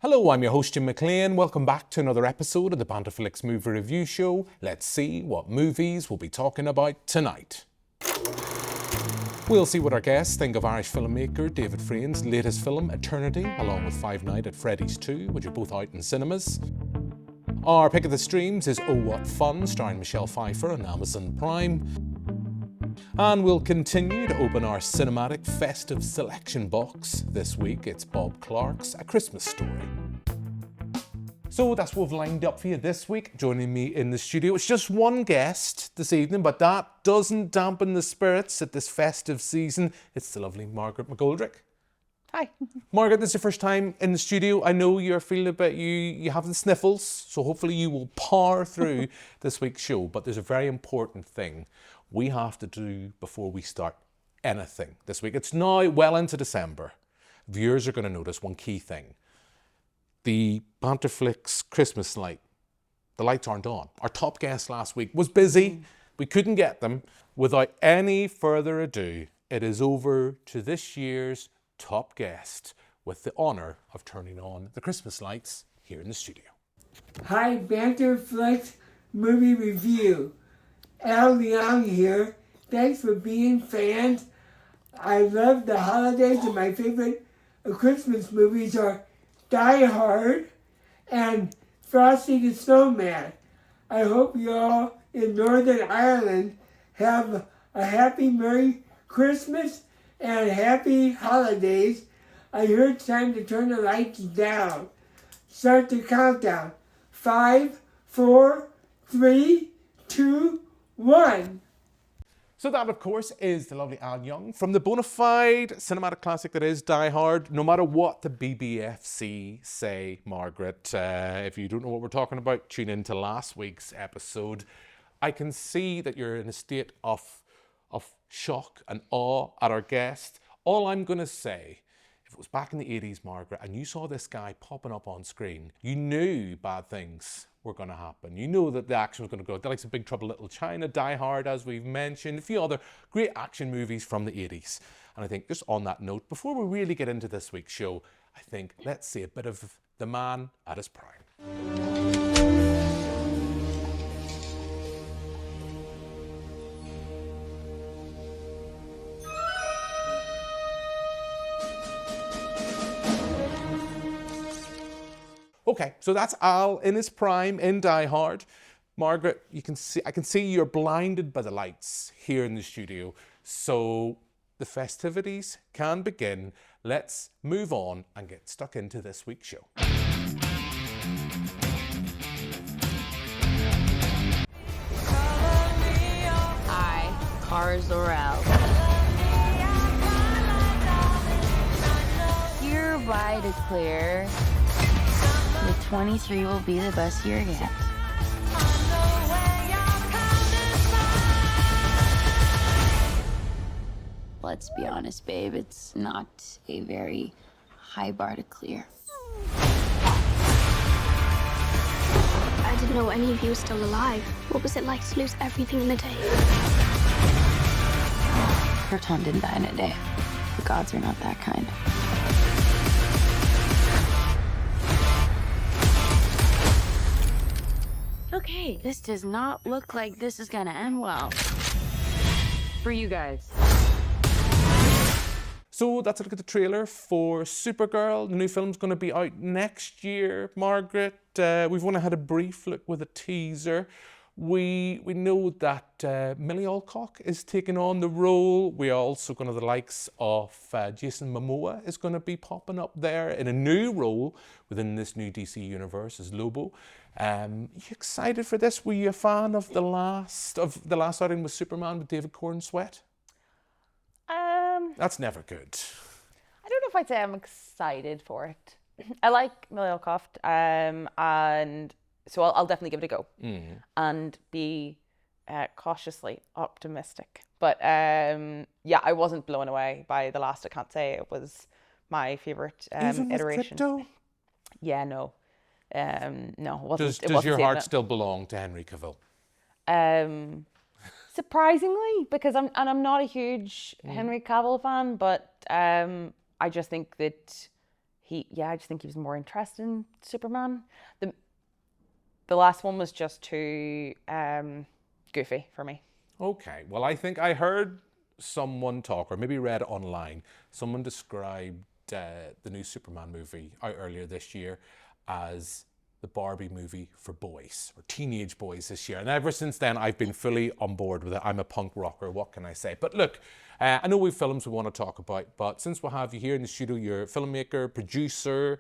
Hello, I'm your host Jim McClean. Welcome back to another episode of the Banterflix Movie Review Show. Let's see what movies we'll be talking about tonight. We'll see what our guests think of Irish filmmaker David Frayne's latest film, Eternity, along with Five Nights at Freddy's 2, which are both out in cinemas. Our pick of the streams is Oh What Fun, starring Michelle Pfeiffer on Amazon Prime. And we'll continue to open our cinematic Festive Selection Box. This week it's Bob Clark's A Christmas Story. So that's what we've lined up for you this week. Joining me in the studio, it's just one guest this evening, but that doesn't dampen the spirits at this festive season. It's the lovely Margaret McGoldrick. Hi. Margaret, this is your first time in the studio. I know you're feeling a bit, you have the sniffles, so hopefully you will power through this week's show. But there's a very important thing we have to do before we start anything this week. It's now well into December. Viewers are going to notice one key thing. The Banterflix Christmas light, the lights aren't on. Our top guest last week was busy. We couldn't get them. Without any further ado, it is over to this year's top guest with the honour of turning on the Christmas lights here in the studio. Hi, Banterflix Movie Review. Al Young here. Thanks for being fans. I love the holidays, and my favorite Christmas movies are Die Hard and Frosty the Snowman. I hope you all in Northern Ireland have a happy Merry Christmas and happy holidays. I heard it's time to turn the lights down. Start the countdown. 5, 4, 3, 2, 1. So that, of course, is the lovely Al Young from the bona fide cinematic classic that is Die Hard. No matter what the BBFC say, Margaret, if you don't know what we're talking about, tune in to last week's episode. I can see that you're in a state of shock and awe at our guest. All I'm going to say, if it was back in the 80s, Margaret, and you saw this guy popping up on screen, you knew bad things were going to happen. You know that the action was going to go. The likes of Big Trouble in Little China, Die Hard, as we've mentioned, a few other great action movies from the 80s. And I think just on that note, before we really get into this week's show, I think let's see a bit of the man at his prime. Okay, so that's Al in his prime in Die Hard. Margaret, I can see you're blinded by the lights here in the studio. So the festivities can begin. Let's move on and get stuck into this week's show. Hi, Cara Zor-El. Your ride is clear. The 23 will be the best year yet. Let's be honest, babe, it's not a very high bar to clear. I didn't know any of you were still alive. What was it like to lose everything in a day? Her Tom didn't die in a day. The gods are not that kind. Okay, this does not look like this is gonna end well. For you guys. So that's a look at the trailer for Supergirl. The new film's going to be out next year, Margaret. We've only had a brief look with a teaser. We know that Millie Alcock is taking on the role. We're also going to have the likes of Jason Momoa is going to be popping up there in a new role within this new DC universe as Lobo. You excited for this? Were you a fan of the last outing with Superman with David Cornsweet? That's never good. I don't know if I'd say I'm excited for it. I like Millie Alcock, and so I'll definitely give it a go and be cautiously optimistic. But yeah, I wasn't blown away by the last. I can't say it was my favorite Even iteration. With crypto? Yeah, no, no, it wasn't. Does your heart still belong to Henry Cavill? Surprisingly, because I'm not a huge Henry Cavill fan, but I just think that I just think he was more interested in Superman. The last one was just too goofy for me. Okay, well, I think I heard someone talk, or maybe read online, someone described the new Superman movie out earlier this year as the Barbie movie for boys, or teenage boys this year. And ever since then, I've been fully on board with it. I'm a punk rocker, what can I say? But look, I know we've films we want to talk about, but since we'll have you here in the studio, you're a filmmaker, producer,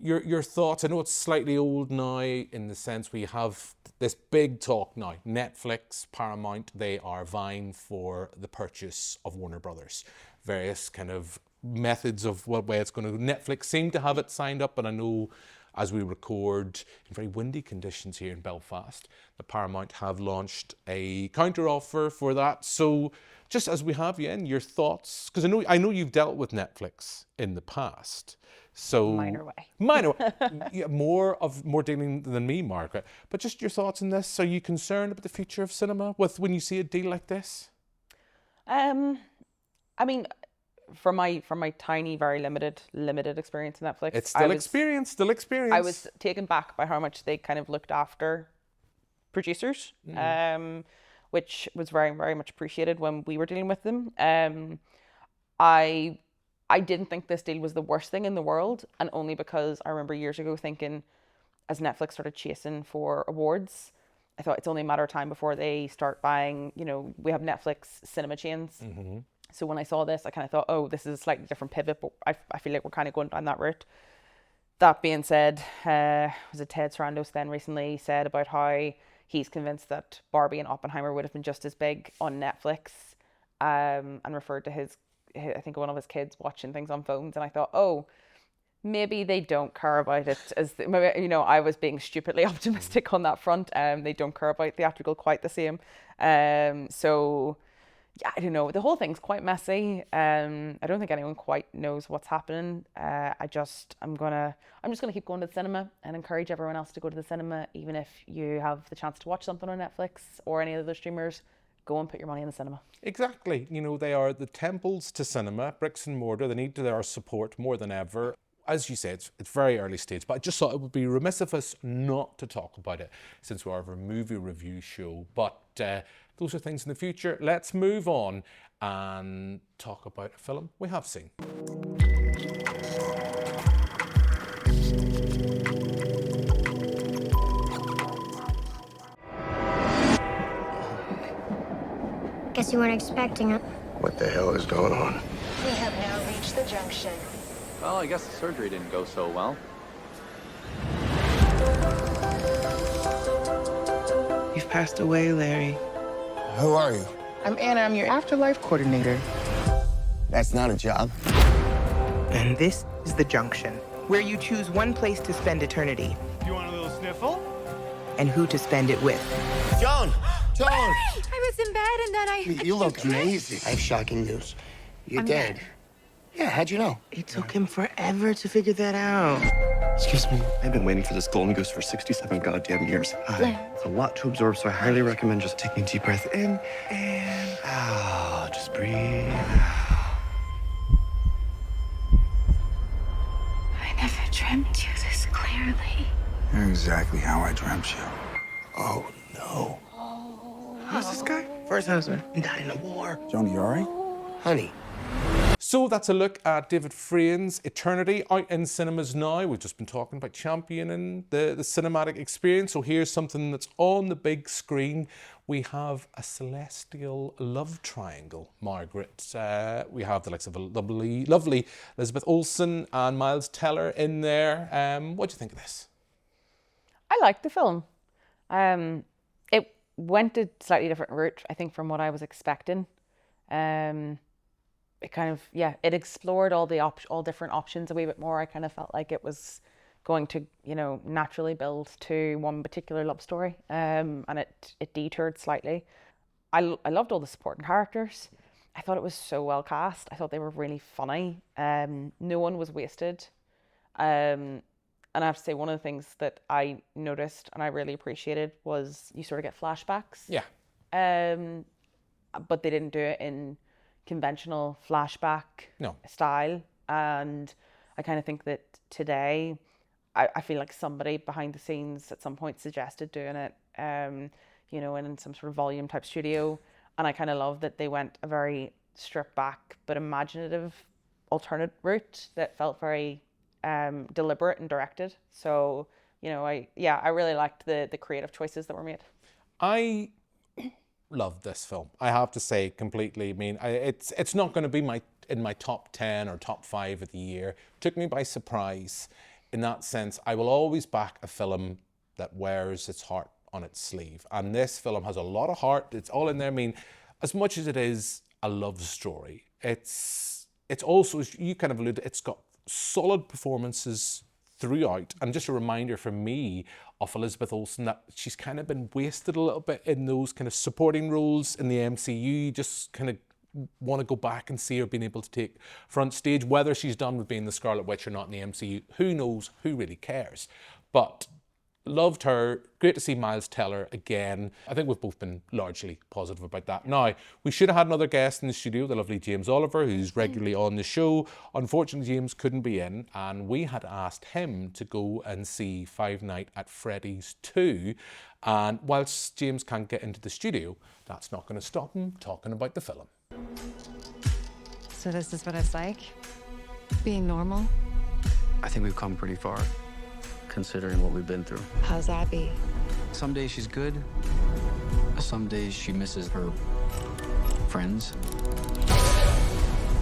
your thoughts. I know it's slightly old now in the sense we have this big talk now. Netflix, Paramount, they are vying for the purchase of Warner Brothers. Various kind of methods of what way it's going to go. Netflix seem to have it signed up, and I know as we record in very windy conditions here in Belfast, the Paramount have launched a counter offer for that. So just as we have you in, your thoughts, because I know you've dealt with Netflix in the past. So minor, yeah, more dealing than me, Margaret. But just your thoughts on this. Are you concerned about the future of cinema when you see a deal like this? I mean, from my tiny, very limited experience in Netflix, It's still experience. I was taken back by how much they kind of looked after producers, which was very, very much appreciated when we were dealing with them. I didn't think this deal was the worst thing in the world, and only because I remember years ago thinking, as Netflix started chasing for awards, I thought it's only a matter of time before they start buying, we have Netflix cinema chains. Mm-hmm. So when I saw this, I kind of thought, oh, this is a slightly different pivot, but I feel like we're kind of going down that route. That being said, was it Ted Sarandos then recently said about how he's convinced that Barbie and Oppenheimer would have been just as big on Netflix, and referred to I think one of his kids watching things on phones, and I thought, oh, maybe they don't care about it maybe, I was being stupidly optimistic on that front. They don't care about theatrical quite the same. So yeah, I don't know. The whole thing's quite messy. I don't think anyone quite knows what's happening. I'm just gonna keep going to the cinema and encourage everyone else to go to the cinema, even if you have the chance to watch something on Netflix or any other streamers. Go and put your money in the cinema. Exactly. They are the temples to cinema, bricks and mortar. They need their support more than ever. As you say, it's very early stage, but I just thought it would be remiss of us not to talk about it since we are a movie review show. But those are things in the future. Let's move on and talk about a film we have seen. Guess you weren't expecting it. What the hell is going on? We have now reached the junction. Well, I guess the surgery didn't go so well. You've passed away, Larry. Who are you? I'm Anna. I'm your afterlife coordinator. That's not a job. And this is the junction, where you choose one place to spend eternity. You want a little sniffle? And who to spend it with. Joan! Joan! I was in bed and then I... You look amazing. I have shocking news. You're dead. Yeah, how'd you know? It took him forever to figure that out. Excuse me. I've been waiting for this golden goose for 67 goddamn years. It's a lot to absorb, so I highly recommend just taking a deep breath in and out. Just breathe out. I never dreamt you this clearly. You're exactly how I dreamt you. Oh, no. Who's this guy? First husband. He died in a war. Joni, you all right? Honey. So that's a look at David Frien's Eternity, out in cinemas now. We've just been talking about championing the cinematic experience. So here's something that's on the big screen. We have a celestial love triangle, Margaret. We have the likes of a lovely Elizabeth Olsen and Miles Teller in there. What do you think of this? I liked the film. It went a slightly different route, I think, from what I was expecting. It kind of, it explored all different options a wee bit more. I kind of felt like it was going to, naturally build to one particular love story, and it detoured slightly. I loved all the supporting characters. I thought it was so well cast. I thought they were really funny. No one was wasted. And I have to say, one of the things that I noticed and I really appreciated was you sort of get flashbacks. Yeah. But they didn't do it in conventional flashback style. And I kind of think that today, I feel like somebody behind the scenes at some point suggested doing it, you know, in some sort of volume type studio. And I kind of love that they went a very stripped back but imaginative alternate route that felt very deliberate and directed. So, you know, I really liked the creative choices that were made. I love this film, I have to say, completely. I mean, it's not going to be in my top 10 or top 5 of the year. It took me by surprise in that sense. I will always back a film that wears its heart on its sleeve. And this film has a lot of heart. It's all in there. I mean, as much as it is a love story, it's also, as you kind of alluded, it's got solid performances throughout. And just a reminder for me of Elizabeth Olsen that she's kind of been wasted a little bit in those kind of supporting roles in the MCU. You just kind of want to go back and see her being able to take front stage. Whether she's done with being the Scarlet Witch or not in the MCU, who knows, who really cares? But loved her. Great to see Miles Teller again. I think we've both been largely positive about that. Now, we should have had another guest in the studio, the lovely James Oliver, who's regularly on the show. Unfortunately, James couldn't be in, and we had asked him to go and see Five Nights at Freddy's 2. And whilst James can't get into the studio, that's not going to stop him talking about the film. So this is what it's like? Being normal? I think we've come pretty far, considering what we've been through. How's Abby? Some days she's good. Some days she misses her friends.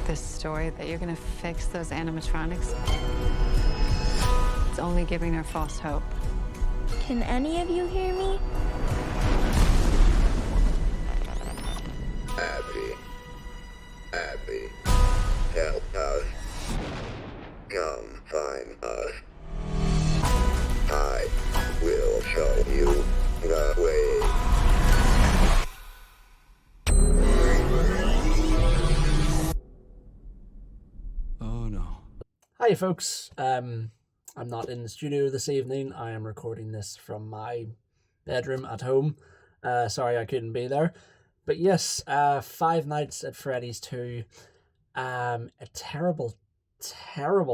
This story that you're gonna fix those animatronics, it's only giving her false hope. Can any of you hear me? Abby, help us. Come find us. I will show you the way. Oh no. Hi folks, I'm not in the studio this evening. I am recording this from my bedroom at home. Sorry I couldn't be there. But yes, Five Nights at Freddy's 2, a terrible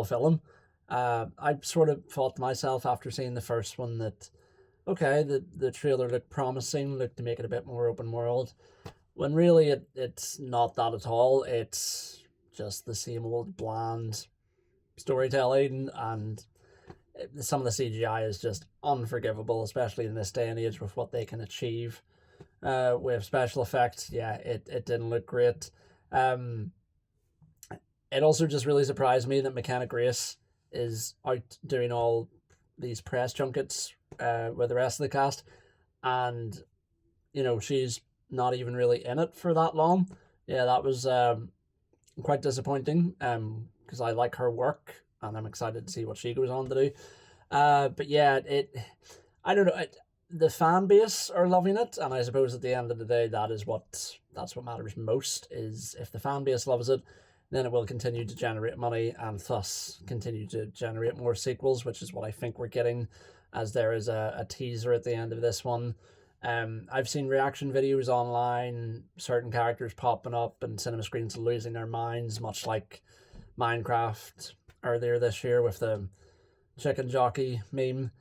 film. I sort of thought to myself after seeing the first one that, okay, the trailer looked promising, looked to make it a bit more open world, when really it's not that at all. It's just the same old bland storytelling, and some of the CGI is just unforgivable, especially in this day and age with what they can achieve with special effects. Yeah, it didn't look great. It also just really surprised me that McKenna Grace is out doing all these press junkets with the rest of the cast, and you know, she's not even really in it for that long. Yeah, that was quite disappointing, because I like her work and I'm excited to see what she goes on to do. But yeah, I don't know, the fan base are loving it, and I suppose at the end of the day that's what matters most. Is if the fan base loves it, then it will continue to generate money and thus continue to generate more sequels, which is what I think we're getting, as there is a teaser at the end of this one. I've seen reaction videos online, certain characters popping up and cinema screens losing their minds, much like Minecraft earlier this year with the chicken jockey meme.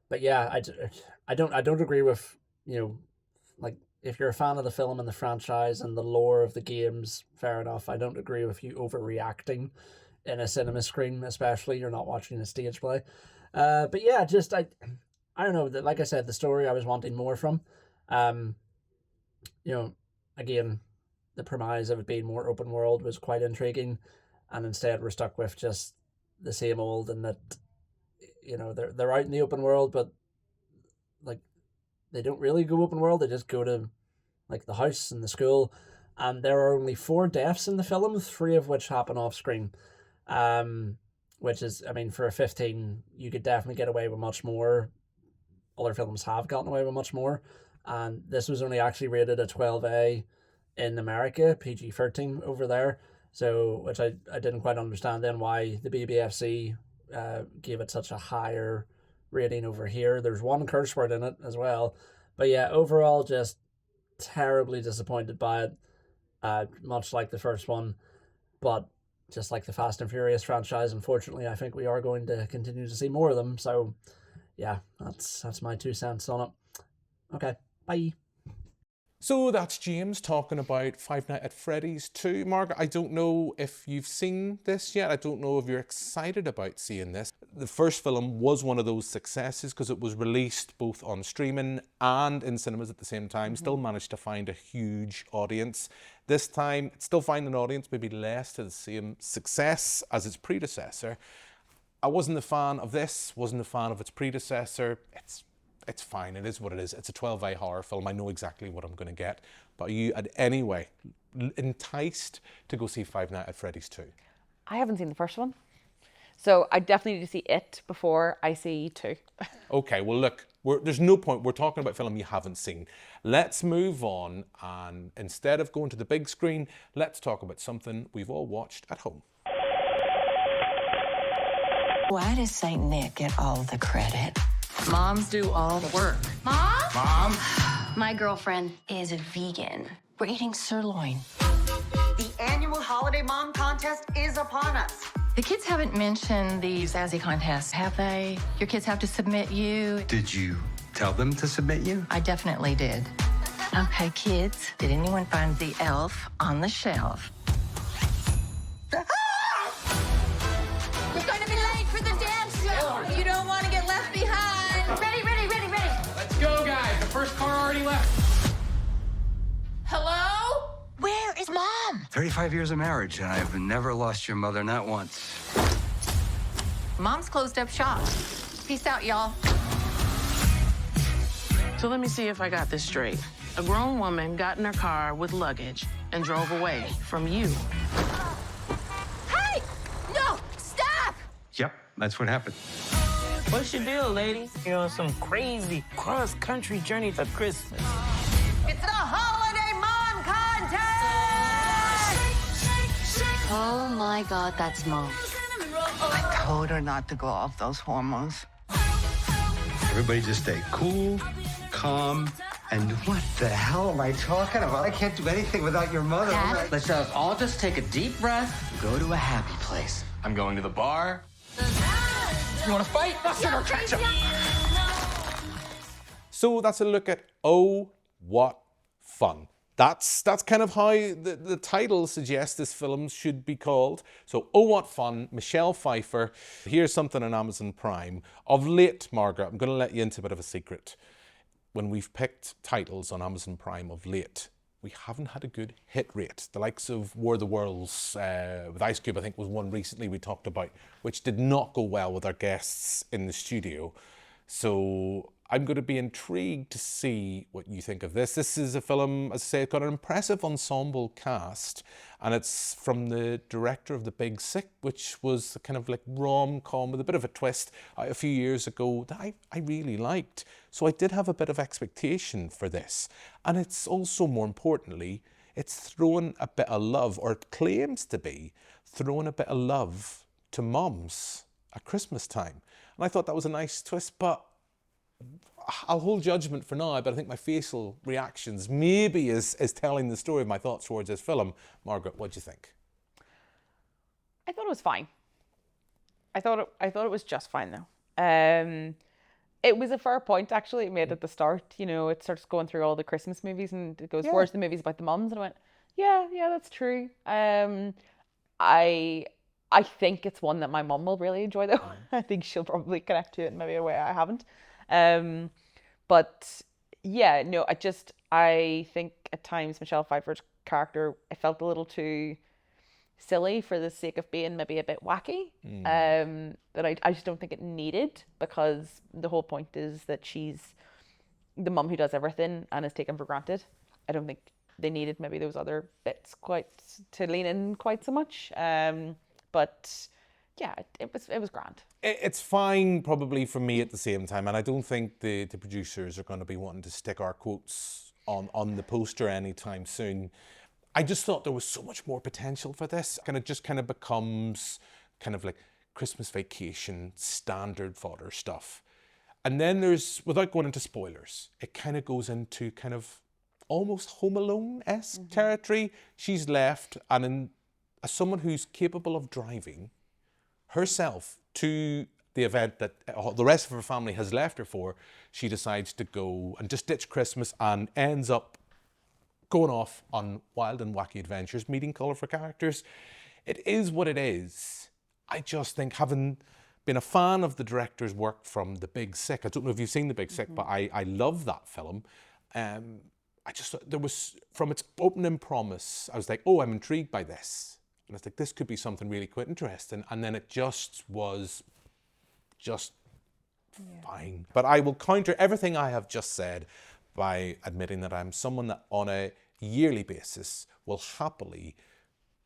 But yeah, I don't agree with, you know, like, if you're a fan of the film and the franchise and the lore of the games, fair enough. I don't agree with you overreacting in a cinema screen, especially. You're not watching a stage play. But yeah, just I don't know. Like I said, the story I was wanting more from. You know, again, the premise of it being more open world was quite intriguing, and instead we're stuck with just the same old, and that, you know, they're out in the open world, but like, they don't really go open world. They just go to like the house and the school, and there are only 4 deaths in the film, 3 of which happen off screen. Which is, I mean, for a 15, you could definitely get away with much more. Other films have gotten away with much more, and this was only actually rated a 12A in America, PG-13 over there. So, which I didn't quite understand then why the BBFC gave it such a higher rating over here. There's one curse word in it as well. But yeah, overall, just terribly disappointed by it, much like the first one. But just like the Fast and Furious franchise, unfortunately, I think we are going to continue to see more of them. So, yeah, that's my 2 cents on it. Okay, bye. So that's James talking about Five Nights at Freddy's 2. Margaret, I don't know if you've seen this yet. I don't know if you're excited about seeing this. The first film was one of those successes because it was released both on streaming and in cinemas at the same time. Still managed to find a huge audience. This time, it's still finding an audience, maybe less to the same success as its predecessor. I wasn't a fan of this, wasn't a fan of its predecessor. It's fine, it is what it is. It's a 12A horror film. I know exactly what I'm going to get. But are you, anyway, enticed to go see Five Nights at Freddy's 2? I haven't seen the first one. So I definitely need to see it before I see 2. Okay, well look, there's no point. We're talking about a film you haven't seen. Let's move on, and instead of going to the big screen, let's talk about something we've all watched at home. Why does St. Nick get all the credit? Moms do all the work. Mom? Mom? My girlfriend is a vegan. We're eating sirloin. The annual Holiday Mom Contest is upon us. The kids haven't mentioned the Sassy contest, have they? Your kids have to submit you. Did you tell them to submit you? I definitely did. Okay, kids, did anyone find the elf on the shelf? We're going to be late for the dance show. You don't want to get left behind. Ready, ready, ready, ready. Let's go, guys. The first car already left. Hello? Where is Mom? 35 years of marriage, and I've never lost your mother, not once. Mom's closed up shop. Peace out, y'all. So let me see if I got this straight. A grown woman got in her car with luggage and drove away from you. Hey! No! Stop! Yep, that's what happened. What's your deal, lady? You're on some crazy cross-country journey for Christmas. It's the Holiday Mom Contest! Oh my God, that's Mom. I told her not to go off those hormones. Everybody just stay cool, calm, and What the hell am I talking about? I can't do anything without your mother. Dad, let's all just take a deep breath, go to a happy place. I'm going to the bar. You want to fight? Sugar ketchup. So that's a look at Oh, What Fun. That's kind of how the title suggests this film should be called. So, Oh What Fun, Michelle Pfeiffer. Here's something on Amazon Prime. Of late, Margaret, I'm going to let you into a bit of a secret. When we've picked titles on Amazon Prime of late, we haven't had a good hit rate. The likes of War of the Worlds with Ice Cube, I think, was one recently we talked about, which did not go well with our guests in the studio. So I'm going to be intrigued to see what you think of this. This is a film, as I say, it's got an impressive ensemble cast, and it's from the director of The Big Sick, which was a kind of like rom-com with a bit of a twist a few years ago that I really liked. So I did have a bit of expectation for this. And it's also, more importantly, it's throwing a bit of love, or it claims to be, throwing a bit of love to moms at Christmas time. And I thought that was a nice twist, but I'll hold judgment for now, but I think my facial reactions maybe is telling the story of my thoughts towards this film. Margaret, what do you think? I thought it was fine. I thought it was just fine though. It was a fair point actually it made at the start. You know, it starts going through all the Christmas movies and it goes, where's the movies about the mums? And I went, yeah, that's true. I think it's one that my mum will really enjoy though. I think she'll probably connect to it in maybe a way I haven't. But yeah, no, I think at times Michelle Pfeiffer's character, I felt a little too silly for the sake of being maybe a bit wacky. That I just don't think it needed, because the whole point is that she's the mum who does everything and is taken for granted. I don't think they needed maybe those other bits quite to lean in quite so much. But yeah, it was grand. It's fine probably for me at the same time, and I don't think the producers are going to be wanting to stick our quotes on the poster anytime soon. I just thought there was so much more potential for this, and it just kind of becomes kind of like Christmas Vacation standard fodder stuff. And then there's, without going into spoilers, it kind of goes into kind of almost Home Alone-esque territory. She's left, and in as someone who's capable of driving herself to the event that the rest of her family has left her for, she decides to go and just ditch Christmas and ends up going off on wild and wacky adventures, meeting colourful characters. It is what it is. I just think, having been a fan of the director's work from The Big Sick, I don't know if you've seen The Big Sick, but I love that film. I just, there was, from its opening promise, I was like, oh, I'm intrigued by this. And I was like, this could be something really quite interesting. And then it just was fine. But I will counter everything I have just said by admitting that I'm someone that on a yearly basis will happily,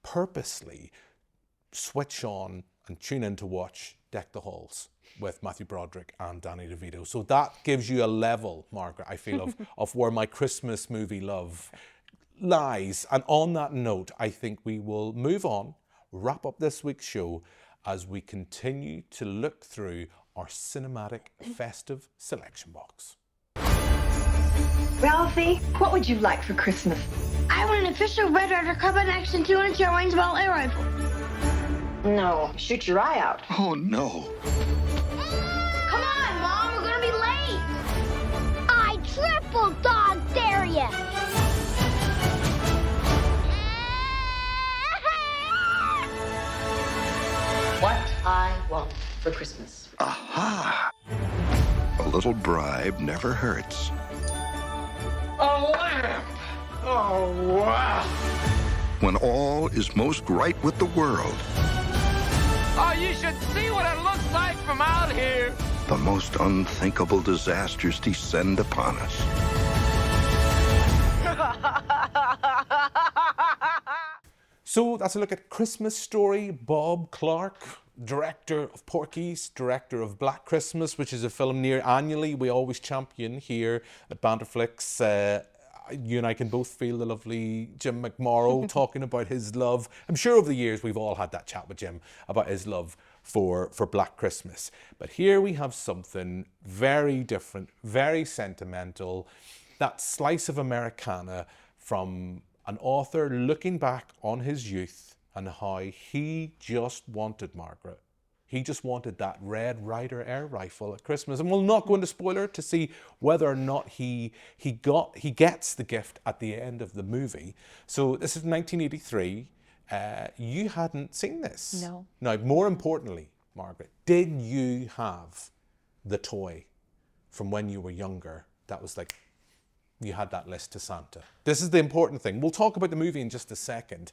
purposely switch on and tune in to watch Deck the Halls with Matthew Broderick and Danny DeVito. So that gives you a level, Margaret, I feel, of where my Christmas movie love lies. And on that note, I think we will move on, wrap up this week's show as we continue to look through our cinematic festive selection box. Ralphie, what would you like for Christmas? I want an official Red Ryder Carbine Action 200 range ball air rifle. No, shoot your eye out. Oh, no. Come on, Mom, we're gonna be late. I triple dog dare you. What I want for Christmas. Aha! A little bribe never hurts. A lamp! Oh, wow! When all is most right with the world, Oh, you should see what it looks like from out here. the most unthinkable disasters descend upon us. So that's a look at Christmas Story. Bob Clark, director of Porky's, director of Black Christmas, which is a film near annually we always champion here at Banterflix. You and I can both feel the lovely Jim McMorrow talking about his love. I'm sure over the years we've all had that chat with Jim about his love for Black Christmas. But here we have something very different, very sentimental. That slice of Americana from an author looking back on his youth and how he just wanted, Margaret, he just wanted that Red Ryder air rifle at Christmas. And we'll not go into spoiler to see whether or not he gets the gift at the end of the movie. So this is 1983. You hadn't seen this. No. Now, more importantly, Margaret, did you have the toy from when you were younger that was like, you had that list to Santa? This is the important thing. We'll talk about the movie in just a second.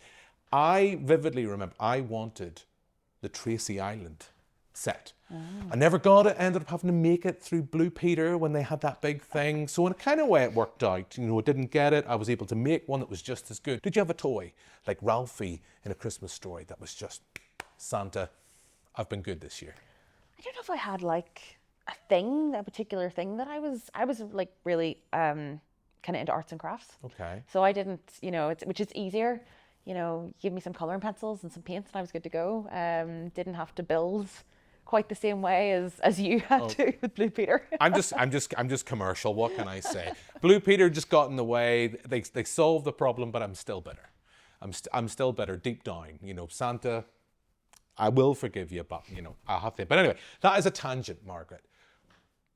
I vividly remember I wanted the Tracy Island set. I never got it, ended up having to make it through Blue Peter when they had that big thing. So in a kind of way it worked out. You know, I didn't get it. I was able to make one that was just as good. Did you have a toy like Ralphie in A Christmas Story that was just, Santa, I've been good this year? I don't know if I had like a particular thing that I was like really kind of into arts and crafts. Okay. So I didn't, which is easier. Give me some coloring pencils and some paints and I was good to go. Didn't have to build quite the same way as you had to with Blue Peter. I'm just commercial. What can I say? Blue Peter just got in the way. They solved the problem, but I'm still bitter. I'm still bitter deep down. Santa, I will forgive you, but I'll have to. But anyway, that is a tangent, Margaret.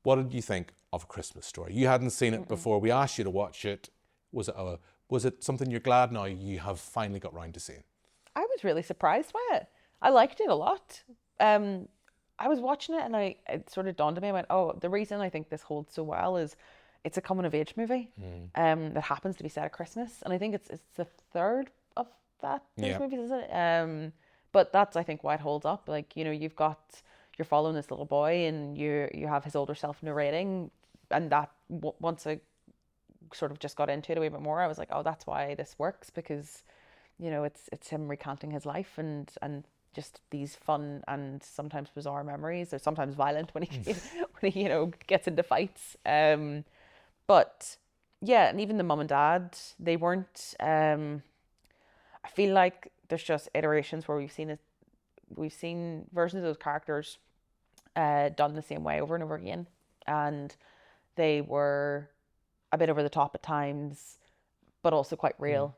What did you think of A Christmas Story? You hadn't seen it before. We asked you to watch it. Was it something you're glad now you have finally got round to seeing? I was really surprised by it. I liked it a lot. I was watching it and it sort of dawned on me. I went, oh, the reason I think this holds so well is it's a coming of age movie that happens to be set at Christmas. And I think it's the third of those movies, is it? But that's, I think, why it holds up. Like, you're following this little boy and you have his older self narrating, and that once I sort of just got into it a wee bit more, I was like, oh, that's why this works, because it's him recounting his life and just these fun and sometimes bizarre memories, or sometimes violent when he gets into fights. But yeah, and even the mum and dad, they weren't. I feel like there's just iterations where we've seen versions of those characters done the same way over and over again, and they were a bit over the top at times, but also quite real.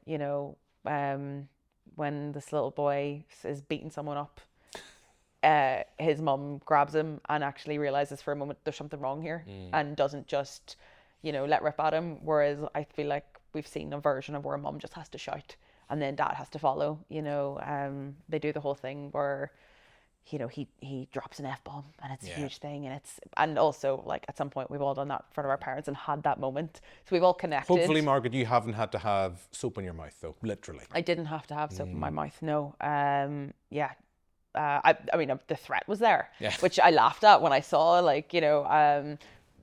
when this little boy is beating someone up, his mum grabs him and actually realizes for a moment there's something wrong here and doesn't just, let rip at him. Whereas I feel like we've seen a version of where mum just has to shout and then dad has to follow. They do the whole thing where, he drops an F-bomb and it's a huge thing, and also like at some point we've all done that in front of our parents and had that moment, so we've all connected. Hopefully, Margaret, you haven't had to have soap in your mouth though, literally. I didn't have to have soap in my mouth, no. I mean, the threat was there, which I laughed at when I saw,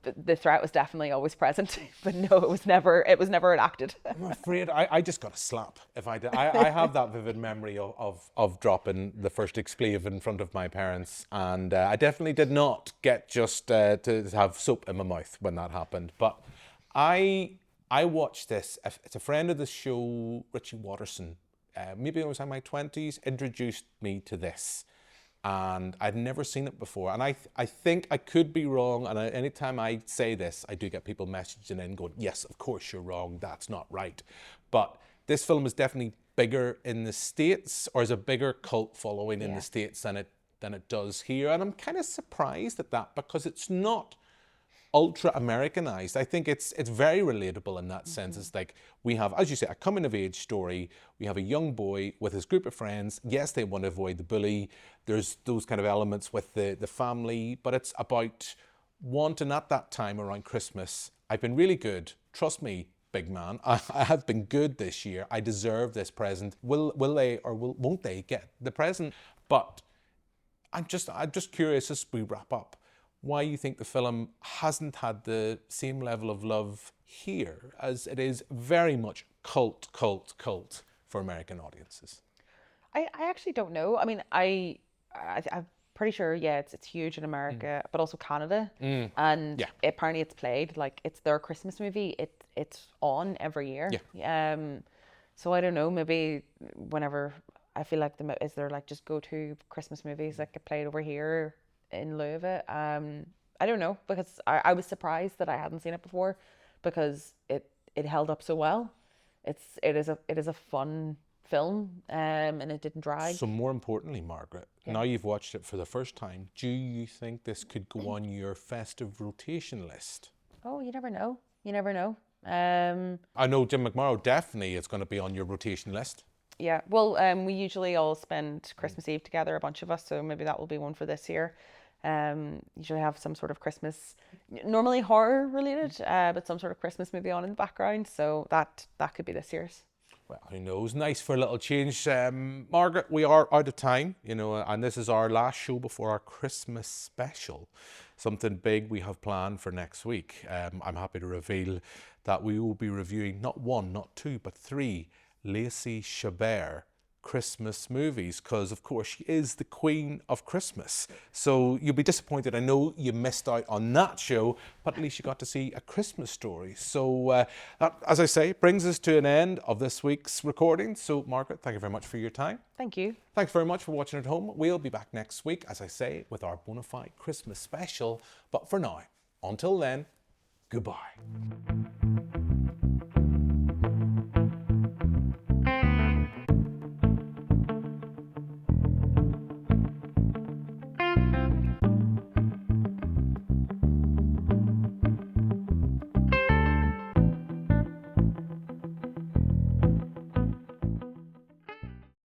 the threat was definitely always present, but no, it was never enacted. I'm afraid I just got a slap if I did. I have that vivid memory of dropping the first expletive in front of my parents, and I definitely did not get just to have soap in my mouth when that happened. But I watched this. It's a friend of the show, Richie Watterson. Maybe it was in my 20s, introduced me to this. And I'd never seen it before. And I think I could be wrong. And anytime I say this, I do get people messaging in going, yes, of course you're wrong. That's not right. But this film is definitely bigger in the States, or is a bigger cult following in the States than it does here. And I'm kind of surprised at that, because it's not ultra Americanized. I think it's very relatable in that sense. It's like we have, as you say, a coming of age story. We have a young boy with his group of friends. Yes, they want to avoid the bully. There's those kind of elements with the family, but it's about wanting at that time around Christmas. I've been really good. Trust me, big man. I have been good this year. I deserve this present. Will they or won't they get the present? But I'm just curious as we wrap up, why you think the film hasn't had the same level of love here, as it is very much cult for American audiences. I actually don't know. I mean, I'm pretty sure, it's huge in America, but also Canada. And apparently it's played, like it's their Christmas movie. It's on every year. So I don't know, maybe whenever, I feel like is there like just go-to Christmas movies that get played over here in lieu of it? I don't know, because I was surprised that I hadn't seen it before, because it held up so well. It is a fun film, and it didn't drag. So more importantly, Margaret, now you've watched it for the first time, do you think this could go on your festive rotation list? Oh, you never know. I know Jim McMorrow definitely is going to be on your rotation list. Yeah, well, we usually all spend Christmas Eve together, a bunch of us, so maybe that will be one for this year. Usually have some sort of Christmas, normally horror related, but some sort of Christmas movie on in the background, so that could be this year's. Well, who knows? Nice for a little change. Margaret, we are out of time, and this is our last show before our Christmas special. Something big we have planned for next week. I'm happy to reveal that we will be reviewing not one, not two, but three Lacey Chabert Christmas movies, because of course she is the queen of Christmas. So you'll be disappointed. I know you missed out on that show, but at least you got to see A Christmas Story. So that, as I say, brings us to an end of this week's recording. So Margaret, thank you very much for your time. Thank you. Thanks very much for watching at home. We'll be back next week, as I say, with our Bonafide Christmas special. But for now, until then, goodbye.